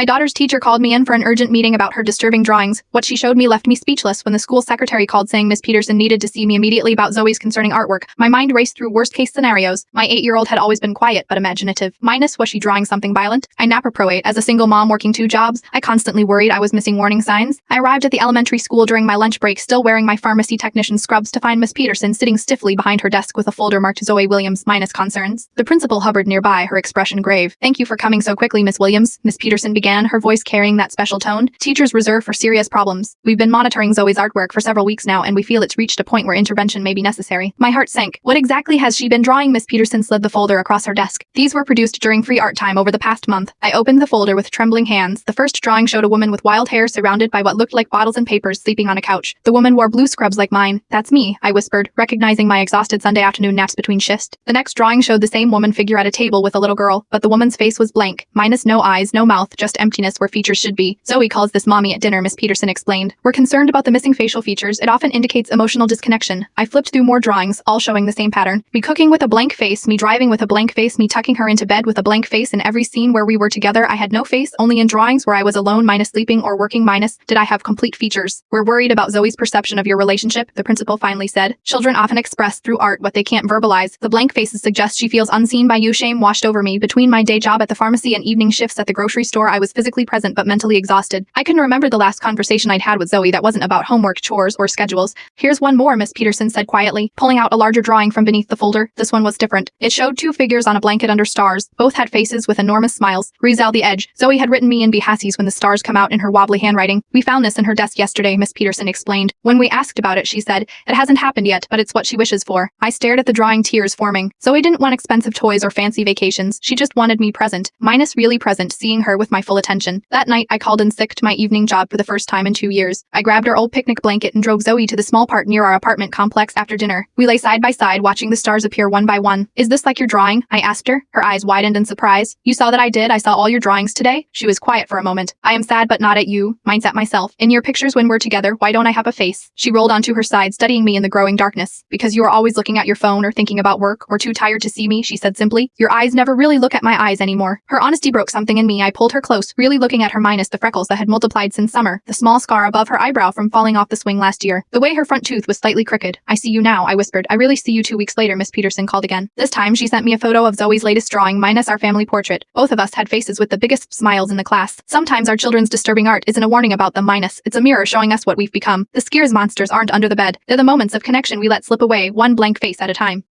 My daughter's teacher called me in for an urgent meeting about her disturbing drawings. What she showed me left me speechless when the school secretary called saying Miss Peterson needed to see me immediately about Zoe's concerning artwork. My mind raced through worst-case scenarios. My 8-year-old had always been quiet but imaginative. Minus, was she drawing something violent? I naproproate. As a single mom working 2 jobs, I constantly worried I was missing warning signs. I arrived at the elementary school during my lunch break, still wearing my pharmacy technician scrubs, to find Miss Peterson sitting stiffly behind her desk with a folder marked Zoe Williams minus concerns. The principal hovered nearby, her expression grave. "Thank you for coming so quickly, Miss Williams," Miss Peterson began, her voice carrying that special tone teachers reserve for serious problems. "We've been monitoring Zoe's artwork for several weeks now, and we feel it's reached a point where intervention may be necessary." My heart sank. What exactly has she been drawing? Miss Peterson slid the folder across her desk. "These were produced during free art time over the past month." I opened the folder with trembling hands. The first drawing showed a woman with wild hair surrounded by what looked like bottles and papers sleeping on a couch. The woman wore blue scrubs like mine. "That's me," I whispered, recognizing my exhausted Sunday afternoon naps between shifts. The next drawing showed the same woman figure at a table with a little girl, but the woman's face was blank, minus no eyes, no mouth, just emptiness where features should be. "Zoe calls this mommy at dinner," Miss Peterson explained. "We're concerned about the missing facial features. It often indicates emotional disconnection." I flipped through more drawings, all showing the same pattern. Me cooking with a blank face, me driving with a blank face, me tucking her into bed with a blank face. In every scene where we were together, I had no face. Only in drawings where I was alone minus sleeping or working minus did I have complete features. "We're worried about Zoe's perception of your relationship," the principal finally said. "Children often express through art what they can't verbalize. The blank faces suggest she feels unseen by you." Shame washed over me. Between my day job at the pharmacy and evening shifts at the grocery store, I was physically present but mentally exhausted. I couldn't remember the last conversation I'd had with Zoe that wasn't about homework, chores, or schedules. "Here's one more," Miss Peterson said quietly, pulling out a larger drawing from beneath the folder. This one was different. It showed 2 figures on a blanket under stars. Both had faces with enormous smiles. "Rizal the Edge." Zoe had written me in Behasses when the stars come out in her wobbly handwriting. "We found this in her desk yesterday," Miss Peterson explained. When we asked about it, she said, "It hasn't happened yet, but it's what she wishes for." I stared at the drawing, tears forming. Zoe didn't want expensive toys or fancy vacations. She just wanted me present, minus really present, seeing her with my full attention. That night, I called in sick to my evening job for the first time in 2 years. I grabbed our old picnic blanket and drove Zoe to the small park near our apartment complex after dinner. We lay side by side, watching the stars appear one by one. "Is this like your drawing?" I asked her. Her eyes widened in surprise. "You saw that I did? I saw all your drawings today?" She was quiet for a moment. "I am sad but not at you," mine's at myself. "In your pictures when we're together, why don't I have a face?" She rolled onto her side, studying me in the growing darkness. "Because you are always looking at your phone or thinking about work or too tired to see me," she said simply. "Your eyes never really look at my eyes anymore." Her honesty broke something in me. I pulled her close, really looking at her minus the freckles that had multiplied since summer, the small scar above her eyebrow from falling off the swing last year, the way her front tooth was slightly crooked. "I see you now," I whispered. "I really see you." 2 weeks later, Miss Peterson called again. This time, she sent me a photo of Zoe's latest drawing minus our family portrait. Both of us had faces with the biggest smiles in the class. Sometimes our children's disturbing art isn't a warning about them minus, it's a mirror showing us what we've become. The Skeers monsters aren't under the bed. They're the moments of connection we let slip away, one blank face at a time.